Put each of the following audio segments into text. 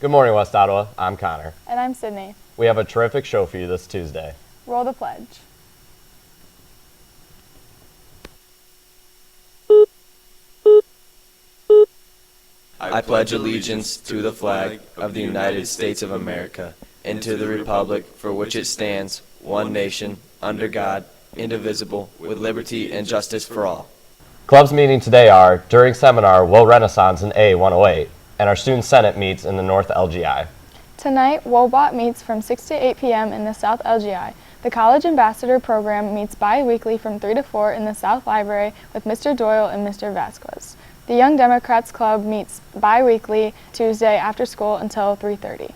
Good morning, West Ottawa. I'm Connor. And I'm Sydney. We have a terrific show for you this Tuesday. Roll the pledge. I pledge allegiance to the flag of the United States of America and to the republic for which it stands, one nation, under God, indivisible, with liberty and justice for all. Clubs meeting today are, during seminar, Will Renaissance in A108, and our Student Senate meets in the North LGI. Tonight, Wobn meets from 6 to 8 p.m. in the South LGI. The College Ambassador Program meets bi-weekly from 3 to 4 in the South Library with Mr. Doyle and Mr. Vasquez. The Young Democrats Club meets bi-weekly Tuesday after school until 3:30.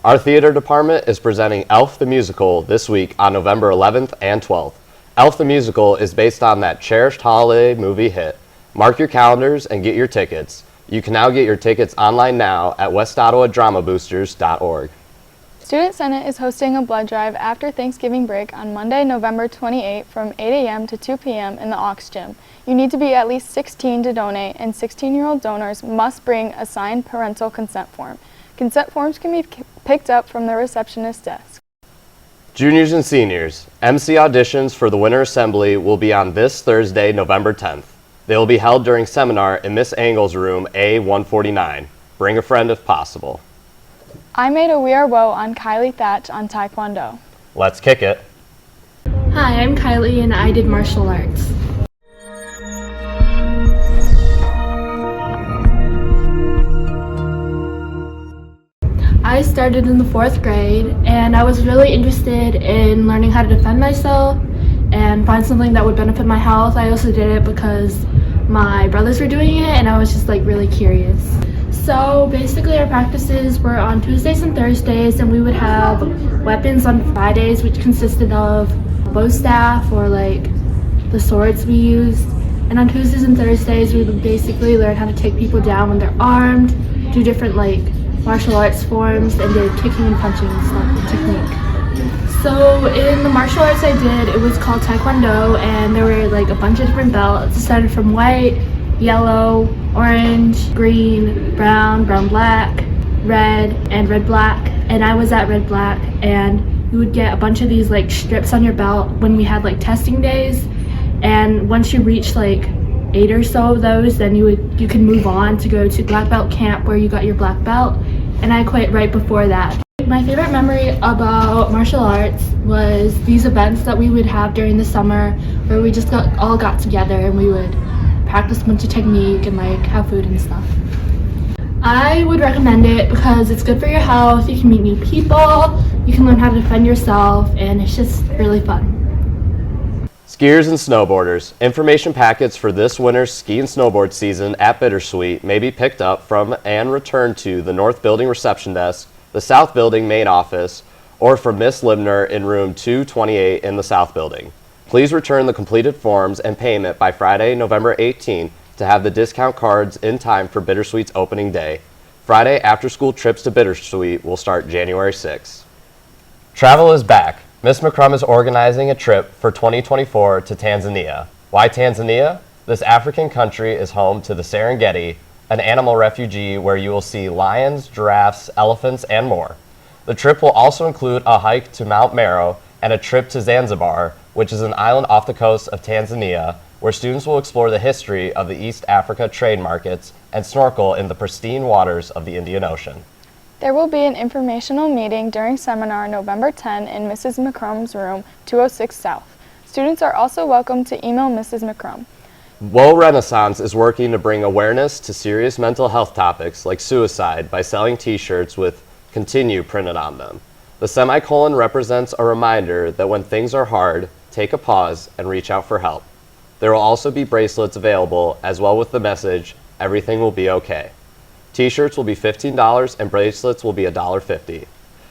Our theater department is presenting Elf the Musical this week on November 11th and 12th. Elf the Musical is based on that cherished holiday movie hit. Mark your calendars and get your tickets. You can now get your tickets online now at westottawadramaboosters.org. Student Senate is hosting a blood drive after Thanksgiving break on Monday, November 28 from 8 a.m. to 2 p.m. in the Aux Gym. You need to be at least 16 to donate, and 16-year-old donors must bring a signed parental consent form. Consent forms can be picked up from the receptionist desk. Juniors and seniors, MC auditions for the Winter Assembly will be on this Thursday, November 10th. They will be held during seminar in Miss Engel's room A149. Bring a friend if possible. I made a We Are Woe on Kylie Thatch on Taekwondo. Let's kick it. Hi, I'm Kylie and I did martial arts. I started in the 4th grade and I was really interested in learning how to defend myself and find something that would benefit my health. I also did it because my brothers were doing it and I was just really curious. So basically our practices were on Tuesdays and Thursdays, and we would have weapons on Fridays, which consisted of bow staff or the swords we used. And on Tuesdays and Thursdays we would basically learn how to take people down when they're armed, do different martial arts forms, and did kicking and punching technique. So in the martial arts I did, it was called Taekwondo, and there were a bunch of different belts. It started from white, yellow, orange, green, brown, brown-black, red, and red-black. And I was at red-black, and you would get a bunch of these strips on your belt when we had testing days. And once you reach 8 or so of those, then you could move on to go to black belt camp where you got your black belt. And I quit right before that. My favorite memory about martial arts was these events that we would have during the summer where we just all got together and we would practice a bunch of technique and have food and stuff. I would recommend it because it's good for your health, you can meet new people, you can learn how to defend yourself, and it's just really fun. Skiers and snowboarders, information packets for this winter's ski and snowboard season at Bittersweet may be picked up from and returned to the North Building reception desk, the South Building main office, or from Miss Libner in room 228 in the South Building. Please return the completed forms and payment by Friday, November 18 to have the discount cards in time for Bittersweet's opening day. Friday after-school trips to Bittersweet will start January 6. Travel is back. Miss McCrum is organizing a trip for 2024 to Tanzania. Why Tanzania? This African country is home to the Serengeti, an animal refugee where you will see lions, giraffes, elephants, and more. The trip will also include a hike to Mount Meru and a trip to Zanzibar, which is an island off the coast of Tanzania, where students will explore the history of the East Africa trade markets and snorkel in the pristine waters of the Indian Ocean. There will be an informational meeting during seminar November 10 in Mrs. McCrum's room, 206 South. Students are also welcome to email Mrs. McCrum. Woe Renaissance is working to bring awareness to serious mental health topics like suicide by selling t-shirts with "Continue" printed on them. The semicolon represents a reminder that when things are hard, take a pause and reach out for help. There will also be bracelets available as well with the message, "Everything will be okay." T-shirts will be $15 and bracelets will be $1.50.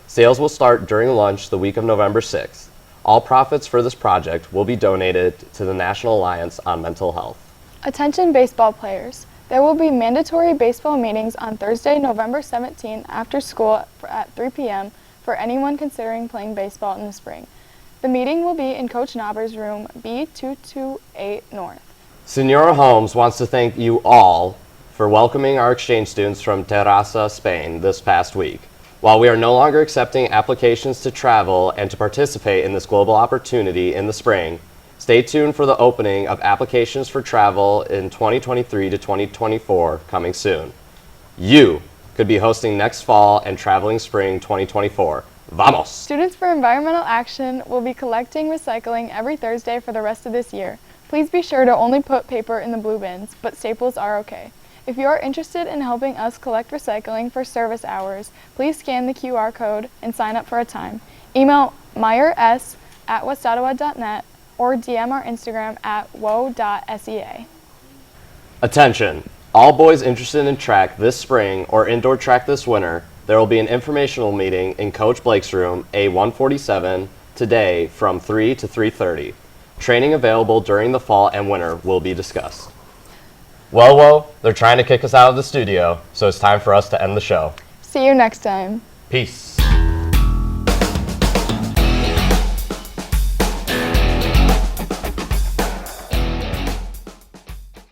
Sales will start during lunch the week of November 6th. All profits for this project will be donated to the National Alliance on Mental Health. Attention baseball players. There will be mandatory baseball meetings on Thursday, November 17 after school at 3 p.m. for anyone considering playing baseball in the spring. The meeting will be in Coach Knobber's room B228 North. Senora Holmes wants to thank you all for welcoming our exchange students from Terrassa, Spain this past week. While we are no longer accepting applications to travel and to participate in this global opportunity in the spring, stay tuned for the opening of applications for travel in 2023 to 2024 coming soon. You could be hosting next fall and traveling spring 2024. Vamos! Students for Environmental Action will be collecting recycling every Thursday for the rest of this year. Please be sure to only put paper in the blue bins, but staples are okay. If you are interested in helping us collect recycling for service hours, please scan the QR code and sign up for a time. Email myers@westottawa.net or DM our Instagram at wo.sea. Attention! All boys interested in track this spring or indoor track this winter, there will be an informational meeting in Coach Blake's room, A147, today from 3 to 3:30. Training available during the fall and winter will be discussed. Whoa, they're trying to kick us out of the studio, so it's time for us to end the show. See you next time. Peace.